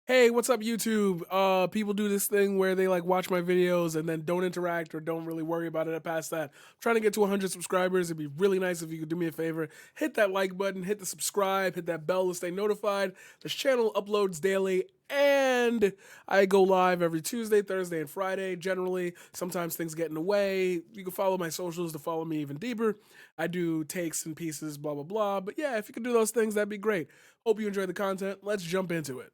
Hey, what's up, YouTube? People do this thing where they like watch my videos and then don't interact or don't really worry about it past that. I'm trying to get to 100 subscribers. It'd be really nice if you could do me a favor. Hit that like button, hit the subscribe, hit that bell to stay notified. This channel uploads daily and I go live every Tuesday, Thursday, and Friday. Generally, sometimes things get in the way. You can follow my socials to follow me even deeper. I do takes and pieces, blah, blah, blah. But yeah, if you could do those things, that'd be great. Hope you enjoy the content. Let's jump into it.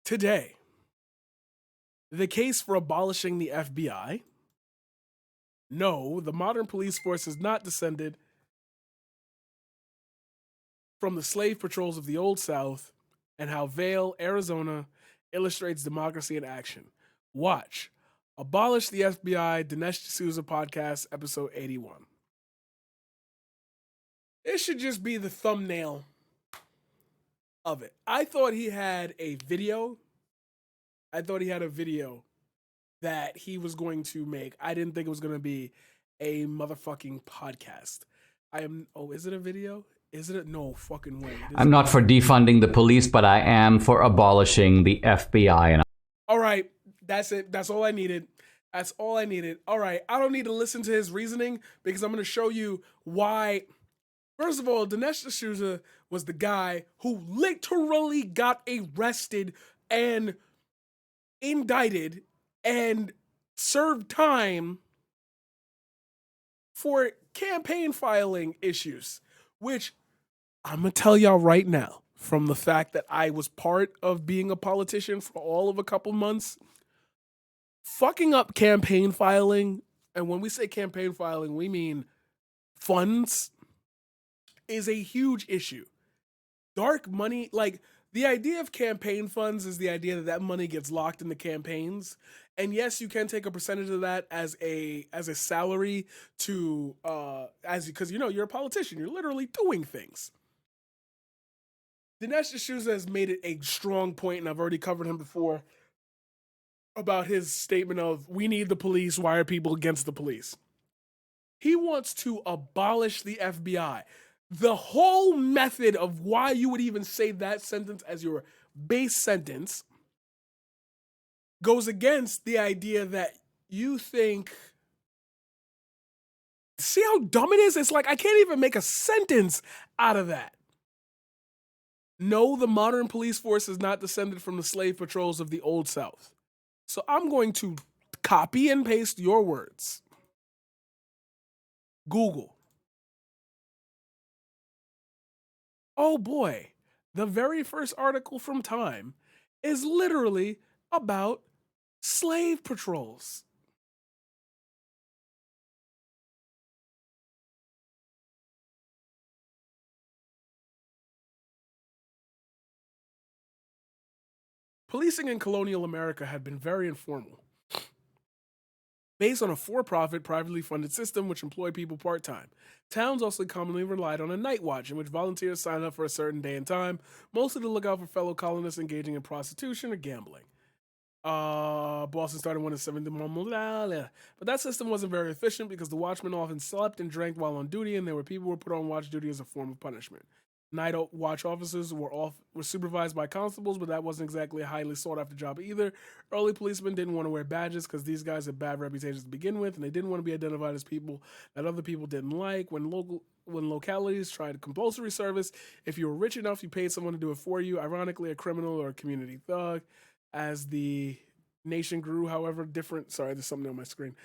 Today, the case for abolishing the FBI. No, the modern police force is not descended from the slave patrols of the Old South, and how Vail, Arizona illustrates democracy in action. Watch Abolish the FBI, Dinesh D'Souza podcast, episode 81. It should just be the thumbnail of it. I thought he had a video. That he was going to make. I didn't think it was going to be a motherfucking podcast. Is it a video? Is it? No fucking way. I'm not for defunding the police, but I am for abolishing the FBI. All right, that's it. That's all I needed. All right, I don't need to listen to his reasoning because I'm going to show you why. First of all, Dinesh D'Souza was the guy who literally got arrested and indicted and served time for campaign filing issues, which I'm going to tell y'all right now, from the fact that I was part of being a politician for all of a couple months, fucking up campaign filing, and when we say campaign filing, we mean funds, is a huge issue. Dark money, like the idea of campaign funds is the idea that money gets locked in the campaigns. And yes, you can take a percentage of that as a salary to because you're a politician, you're literally doing things. Dinesh D'Souza has made it a strong point, and I've already covered him before, about his statement of we need the police, why are people against the police? He wants to abolish the FBI. The whole method of why you would even say that sentence as your base sentence goes against the idea that you think. See how dumb it is? It's like I can't even make a sentence out of that. No, the modern police force is not descended from the slave patrols of the Old South. So I'm going to copy and paste your words. Google. Oh boy, the very first article from Time is literally about slave patrols. Policing in colonial America had been very informal, based on a for-profit, privately funded system which employed people part-time. Towns also commonly relied on a night watch in which volunteers signed up for a certain day and time, mostly to look out for fellow colonists engaging in prostitution or gambling. Boston started one in 17, but that system wasn't very efficient because the watchmen often slept and drank while on duty, and there were people who were put on watch duty as a form of punishment. Night watch officers were supervised by constables, but that wasn't exactly a highly sought after job either. Early policemen didn't want to wear badges because these guys had bad reputations to begin with, and they didn't want to be identified as people that other people didn't like. When localities tried compulsory service, if you were rich enough, you paid someone to do it for you, ironically a criminal or a community thug. As the nation grew, however, there's something on my screen.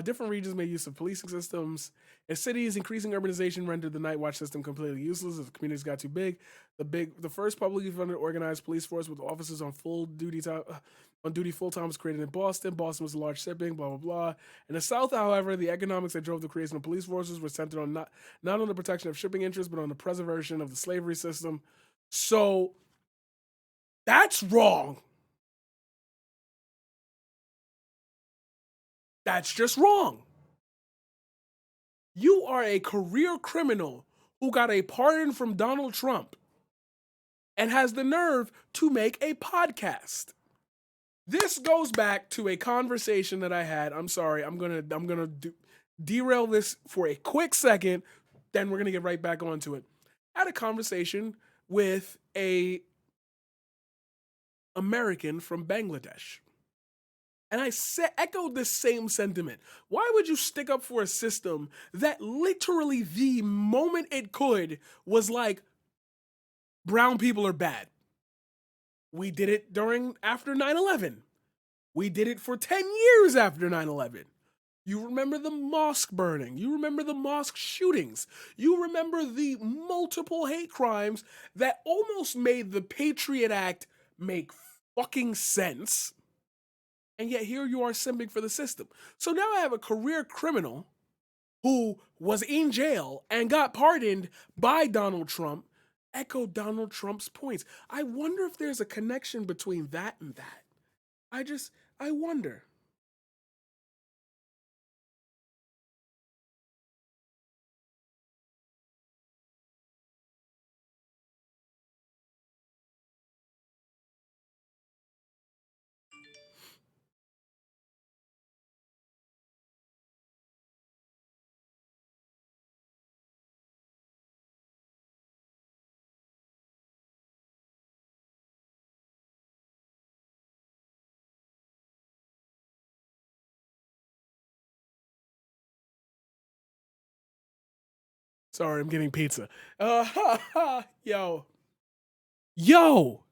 Different regions made use of policing systems. In cities, increasing urbanization rendered the night watch system completely useless as the communities got too big. The first publicly funded organized police force with officers on duty full time was created in Boston. Boston was a large shipping, blah blah blah. In the South, however, the economics that drove the creation of police forces were centered on not on the protection of shipping interests, but on the preservation of the slavery system. So that's wrong. That's just wrong. You are a career criminal who got a pardon from Donald Trump and has the nerve to make a podcast. This goes back to a conversation that I had. I'm sorry. I'm gonna derail this for a quick second. Then we're gonna get right back onto it. I had a conversation with a American from Bangladesh. And I echoed this same sentiment. Why would you stick up for a system that literally the moment it could was like, brown people are bad? We did it after 9/11. We did it for 10 years after 9/11. You remember the mosque burning. You remember the mosque shootings. You remember the multiple hate crimes that almost made the Patriot Act make fucking sense. And yet here you are simping for the system. So now I have a career criminal who was in jail and got pardoned by Donald Trump, echo Donald Trump's points. I wonder if there's a connection between that and that. I wonder. Sorry, I'm getting pizza. Yo. Yo.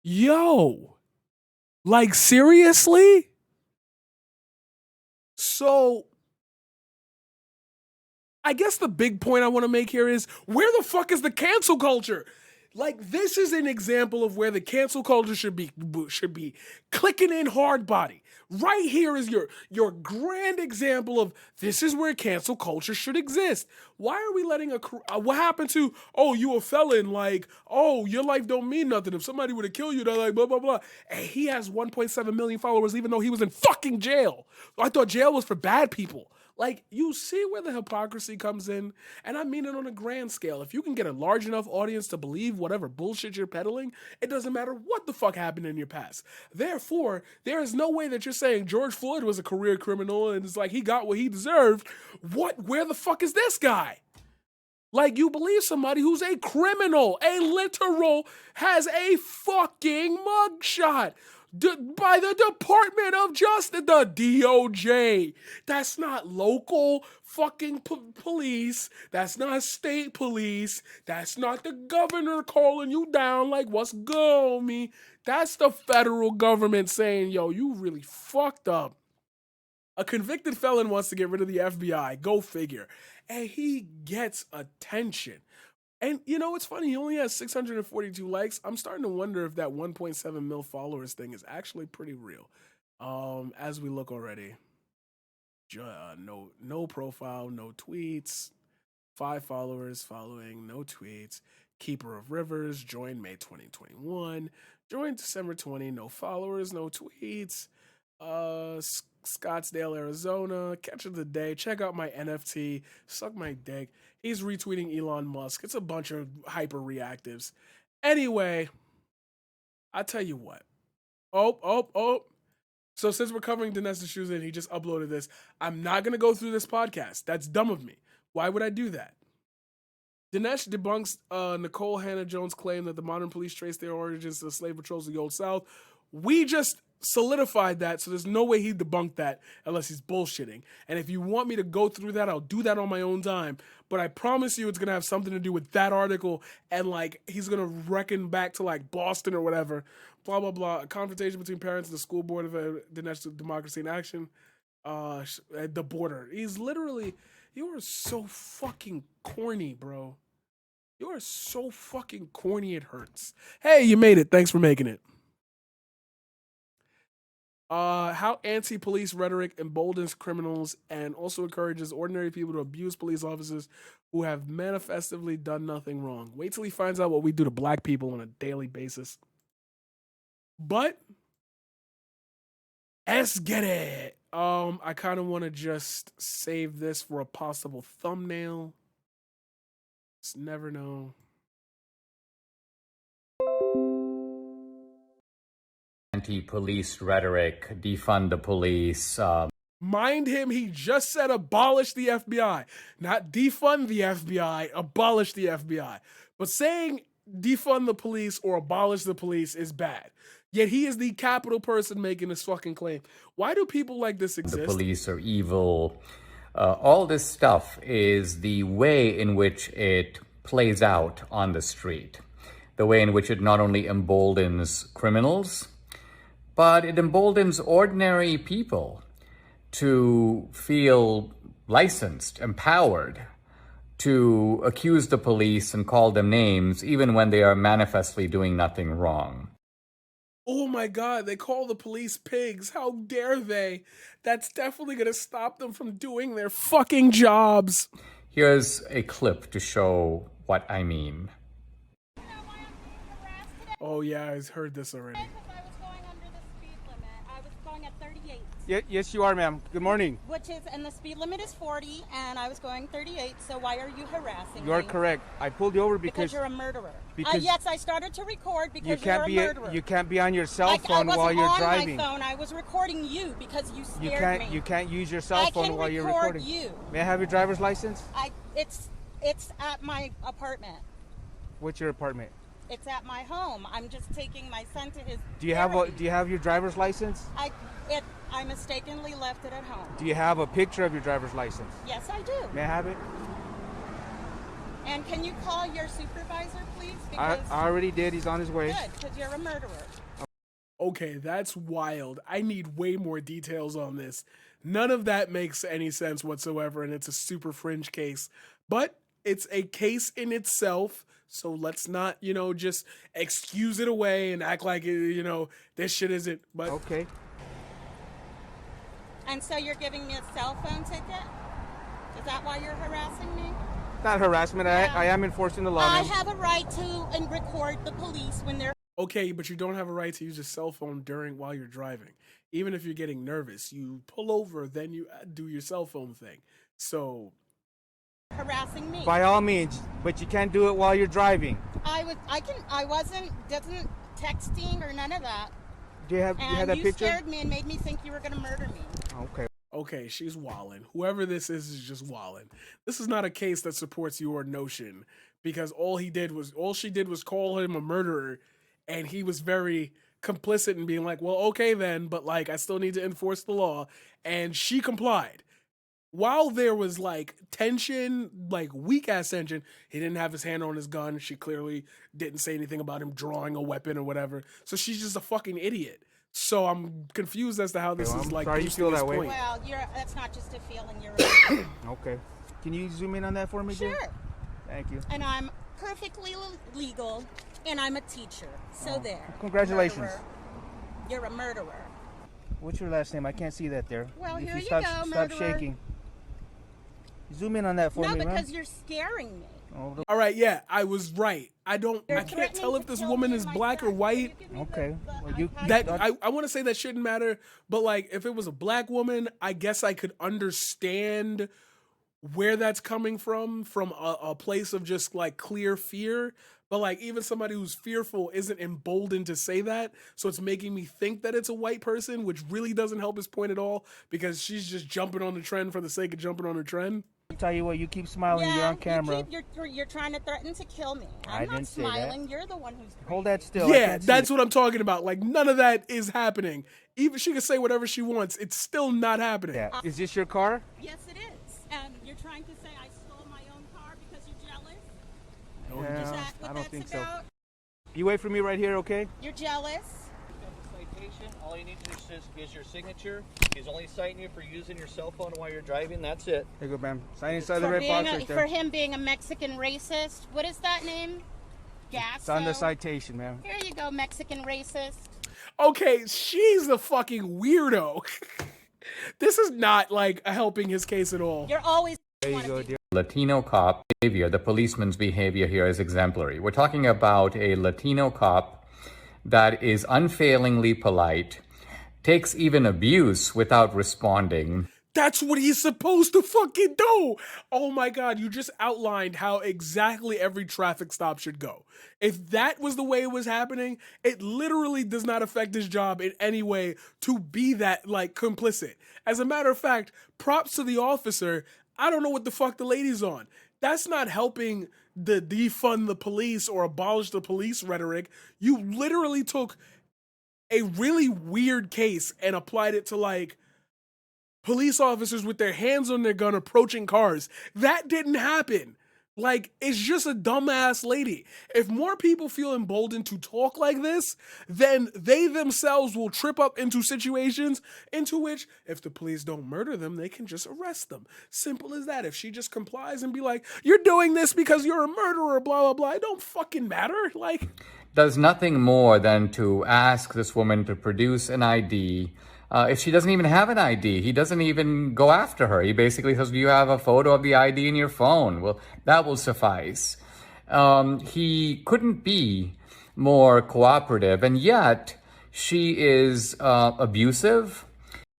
Yo. Like, seriously? So, I guess the big point I want to make here is, where the fuck is the cancel culture? Like, this is an example of where the cancel culture should be clicking in hard body. Right here is your grand example of this is where cancel culture should exist. Why are we letting what happened to, oh, you a felon, like, oh, your life don't mean nothing. If somebody were to kill you, they're like, blah, blah, blah. And he has 1.7 million followers even though he was in fucking jail. I thought jail was for bad people. Like, you see where the hypocrisy comes in? And I mean it on a grand scale. If you can get a large enough audience to believe whatever bullshit you're peddling, it doesn't matter what the fuck happened in your past. Therefore, there is no way that you're saying George Floyd was a career criminal and it's like he got what he deserved. Where the fuck is this guy? Like, you believe somebody who's a criminal, a literal, has a fucking mugshot by the Department of Justice, the DOJ. That's not local fucking police. That's not state police. That's not the governor calling you down like, what's good on me? That's the federal government saying, yo, you really fucked up. A convicted felon wants to get rid of the FBI. Go figure. And he gets attention. And you know, it's funny, he only has 642 likes. I'm starting to wonder if that 1.7 mil followers thing is actually pretty real. As we look already. No profile, no tweets. 5 followers following, no tweets. Keeper of Rivers, joined May 2021. Joined December 20, no followers, no tweets. Scottsdale, Arizona, catch of the day. Check out my NFT. Suck my dick. He's retweeting Elon Musk. It's a bunch of hyper reactives. Anyway, I tell you what. Oh. So since we're covering Dinesh D'Souza and he just uploaded this, I'm not going to go through this podcast. That's dumb of me. Why would I do that? Dinesh debunks Nicole Hannah-Jones' claim that the modern police trace their origins to the slave patrols of the Old South. We just solidified that, so there's no way he debunked that unless he's bullshitting. And if you want me to go through that, I'll do that on my own time. But I promise you it's going to have something to do with that article, and like he's going to reckon back to like Boston or whatever. Blah, blah, blah. A confrontation between parents and the school board of Dinesh Democracy in Action. The border. He's literally, you are so fucking corny, bro. You are so fucking corny it hurts. Hey, you made it. Thanks for making it. How anti-police rhetoric emboldens criminals and also encourages ordinary people to abuse police officers who have manifestly done nothing wrong. Wait till he finds out what we do to black people on a daily basis. But let's get it. I kind of want to just save this for a possible thumbnail. Just never know. Anti-police rhetoric, defund the police. Mind him, he just said abolish the FBI. Not defund the FBI, abolish the FBI. But saying defund the police or abolish the police is bad. Yet he is the capital person making this fucking claim. Why do people like this The exist? police are evil. All this stuff is the way in which it plays out on the street. The way in which it not only emboldens criminals, but it emboldens ordinary people to feel licensed, empowered, to accuse the police and call them names, even when they are manifestly doing nothing wrong. Oh my God, they call the police pigs. How dare they? That's definitely going to stop them from doing their fucking jobs. Here's a clip to show what I mean. Oh yeah, I heard this already. Because I was going under the speed limit. I was going at 38. Yes, you are, ma'am. Good morning. And the speed limit is 40, and I was going 38, so why are you harassing me? You are correct. I pulled you over Because you're a murderer. because yes, I started to record because you can't you're a murderer. you can't be on your cell phone I while you're wasn't on driving. my phone. I was recording you because you scared me. You can't use your cell phone while you're record recording. you. May I have your driver's license? It's at my apartment. What's your apartment? It's at my home. I'm just taking my son to his. Do you have your driver's license? I mistakenly left it at home. Do you have a picture of your driver's license? Yes, I do. May I have it? And can you call your supervisor, please? I already did. He's on his way. Good, because you're a murderer. Okay, that's wild. I need way more details on this. None of that makes any sense whatsoever, and it's a super fringe case. But it's a case in itself, so let's not, just excuse it away and act like, this shit isn't. But Okay. And so you're giving me a cell phone ticket? Is that why you're harassing me? Not harassment. I am enforcing the law. I ma'am. have a right to record the police when they're okay, but you don't have a right to use a cell phone while you're driving. Even if you're getting nervous, you pull over, then you do your cell phone thing. So harassing me. By all means, but you can't do it while you're driving. I wasn't texting or none of that. Do you have that you picture? scared me and made me think you were going to murder me. Okay. okay, she's wildin'. Whoever this is just wildin'. This is not a case that supports your notion because all she did was call him a murderer, and he was very complicit in being like, well, okay then, but like I still need to enforce the law, and she complied. While there was like tension, like weak ass tension, he didn't have his hand on his gun. She clearly didn't say anything about him drawing a weapon or whatever. So she's just a fucking idiot. So I'm confused as to how this is like. Sorry you boosting feel his that way. point. Well, that's not just a feeling. You're Okay. Can you zoom in on that for me, dear? sure. Thank you. And I'm perfectly legal, and I'm a teacher. So there. Congratulations. Murderer. You're a murderer. What's your last name? I can't see that there. Well, If here you stop, go, Stop murderer. shaking. Zoom in on that for No, me, ma'am. because you're scaring me. Oh, All right, yeah, I was right. I You're can't threatening tell if to this kill woman me is and my black or son. white. Can you give me Okay. the Well, you- iPad? That I want to say that shouldn't matter, but like if it was a black woman, I guess I could understand where that's coming from a place of just like clear fear. But like even somebody who's fearful isn't emboldened to say that, so it's making me think that it's a white person, which really doesn't help his point at all because she's just jumping on the trend for the sake of jumping on the trend. I'll tell you what, you keep smiling. You're on camera. You're trying to threaten to kill me. I I'm not didn't say that. smiling. You're the one who's crazy. Hold that still. I Yeah, can't see that's it. what I'm talking about. Like none of that is happening. Even she can say whatever she wants, it's still not happening. Yeah. Is this your car? Yes, it is. And you're trying to say I stole my own car because you're jealous? Yeah, Is that what I don't that's think about? so. You wait for me right here, okay? You're jealous? Citation, all you need to do is your signature. He's only citing you for using your cell phone while you're driving. That's it. There you go, ma'am. Sign inside the For, red being box a, right for there. him being a Mexican racist. What is that name? Gasso? It's on the citation, ma'am. Here you go, Mexican racist. Okay, she's a fucking weirdo. This is not like helping his case at all. You're always There you go, dear. Latino cop behavior, the policeman's behavior here is exemplary. We're talking about a Latino cop that is unfailingly polite, takes even abuse without responding. That's what he's supposed to fucking do. Oh my God, you just outlined how exactly every traffic stop should go. If that was the way it was happening, it literally does not affect his job in any way to be that like complicit. As a matter of fact, props to the officer. I don't know what the fuck the lady's on. That's not helping the defund the police or abolish the police rhetoric. You literally took a really weird case and applied it to like police officers with their hands on their gun approaching cars. That didn't happen. Like, it's just a dumbass lady. If more people feel emboldened to talk like this, then they themselves will trip up into situations into which, if the police don't murder them, they can just arrest them. Simple as that. If she just complies and be like, you're doing this because you're a murderer, blah, blah, blah, it don't fucking matter. Like, does nothing more than to ask this woman to produce an ID. If she doesn't even have an ID, he doesn't even go after her. He basically says, do you have a photo of the ID in your phone? Well, that will suffice. He couldn't be more cooperative, and yet she is abusive.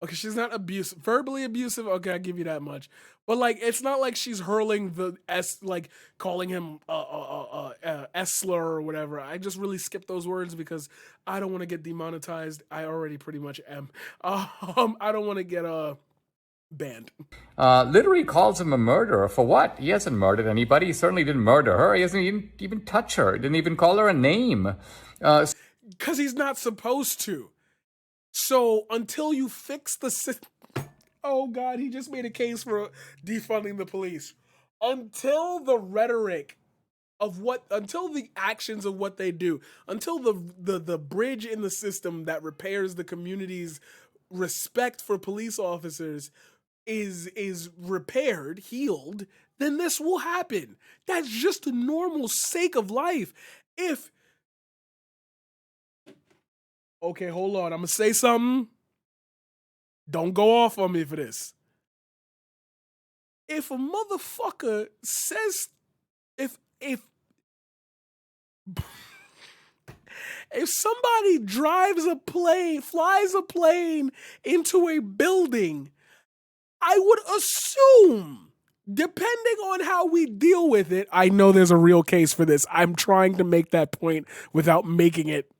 okay, she's not abusive, verbally abusive. Okay, I'll give you that much. But like, it's not like she's hurling the S, like calling him S slur or whatever. I just really skipped those words because I don't want to get demonetized. I already pretty much am. I don't want to get banned. Literally calls him a murderer. For what? He hasn't murdered anybody. He certainly didn't murder her. He hasn't even touch her. Didn't even call her a name. Because he's not supposed to. So until you fix the system, oh God, he just made a case for defunding the police. Until the rhetoric of until the actions of what they do, until the bridge in the system that repairs the community's respect for police officers is repaired, healed, then this will happen. That's just a normal sake of life. Okay, hold on. I'm gonna say something. Don't go off on me for this. If a motherfucker says, if somebody drives a plane, flies a plane into a building, I would assume, depending on how we deal with it, I know there's a real case for this. I'm trying to make that point without making it.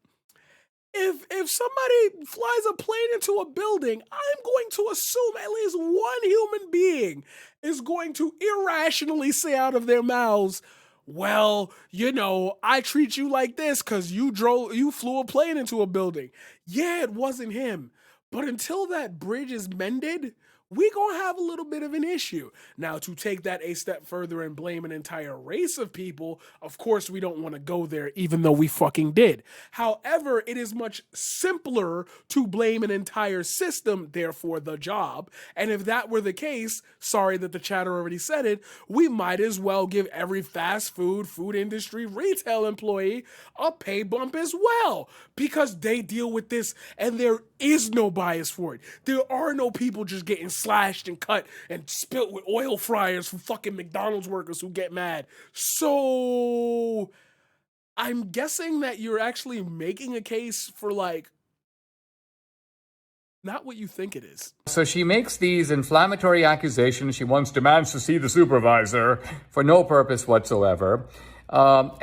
If somebody flies a plane into a building, I'm going to assume at least one human being is going to irrationally say out of their mouths, well, you know, I treat you like this because you flew a plane into a building. Yeah, it wasn't him. But until that bridge is mended, we gonna have a little bit of an issue. Now, to take that a step further and blame an entire race of people, of course we don't want to go there, even though we fucking did. However, it is much simpler to blame an entire system, therefore the job. And if that were the case, sorry that the chatter already said it, we might as well give every fast food industry, retail employee a pay bump as well, because they deal with this and there is no bias for it. There are no people just getting slashed and cut and spilt with oil fryers from fucking McDonald's workers who get mad. So I'm guessing that you're actually making a case for like not what you think it is. So she makes these inflammatory accusations. She wants demands to see the supervisor for no purpose whatsoever. But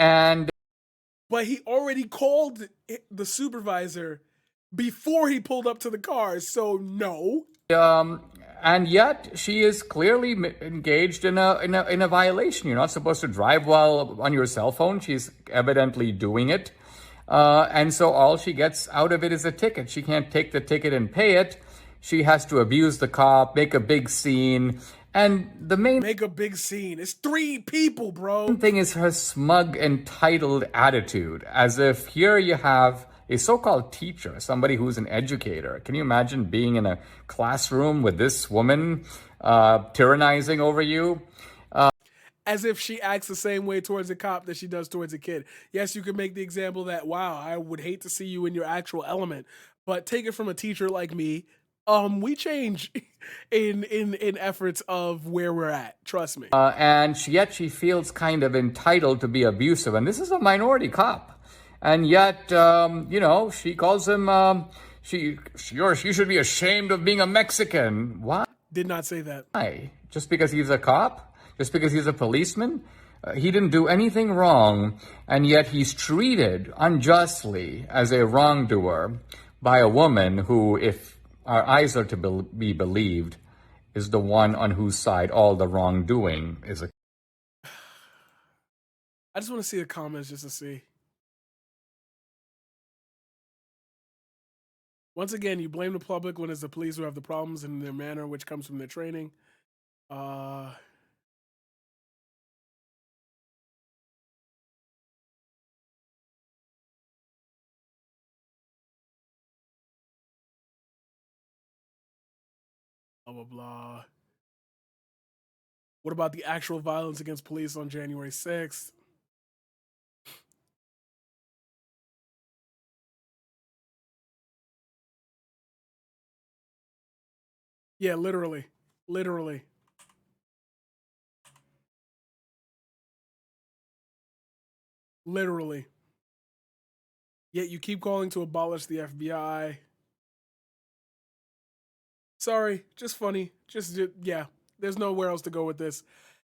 he already called the supervisor before he pulled up to the car, so no. And yet she is clearly engaged in a violation. You're not supposed to drive while on your cell phone. She's evidently doing it. And so all she gets out of it is a ticket. She can't take the ticket and pay it. She has to abuse the cop, make a big scene. And make a big scene. It's 3 people, bro. The thing is her smug, entitled attitude, as if here you have a so-called teacher, somebody who's an educator. Can you imagine being in a classroom with this woman tyrannizing over you? As if she acts the same way towards a cop that she does towards a kid. Yes, you can make the example that, wow, I would hate to see you in your actual element, but take it from a teacher like me. We change in efforts of where we're at. Trust me. And yet she feels kind of entitled to be abusive. And this is a minority cop. And yet, she calls him, she should be ashamed of being a Mexican. Why? Did not say that. Why? Just because he's a cop? Just because he's a policeman? He didn't do anything wrong, and yet he's treated unjustly as a wrongdoer by a woman who, if our eyes are to be believed, is the one on whose side all the wrongdoing is. I just want to see the comments just to see. Once again, you blame the public when it's the police who have the problems in their manner, which comes from their training. Blah, blah, blah. What about the actual violence against police on January 6th? Yeah, literally. Literally. Literally. Yet you keep calling to abolish the FBI. Sorry, just funny. Yeah, there's nowhere else to go with this.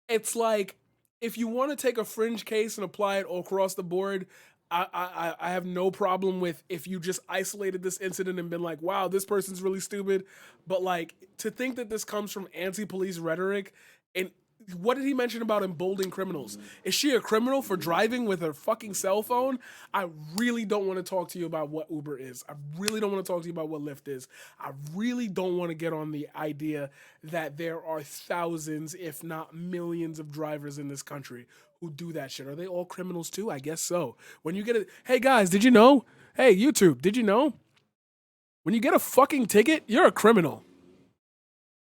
It's like, if you want to take a fringe case and apply it all across the board, I have no problem with if you just isolated this incident and been like, wow, this person's really stupid. But like, to think that this comes from anti-police rhetoric, and what did he mention about emboldening criminals? Is she a criminal for driving with her fucking cell phone? I really don't want to talk to you about what Uber is. I really don't want to talk to you about what Lyft is. I really don't want to get on the idea that there are thousands, if not millions, of drivers in this country who do that shit. Are they all criminals too? I guess so. When you get a, hey guys, did you know? Hey, YouTube, did you know? When you get a fucking ticket, you're a criminal.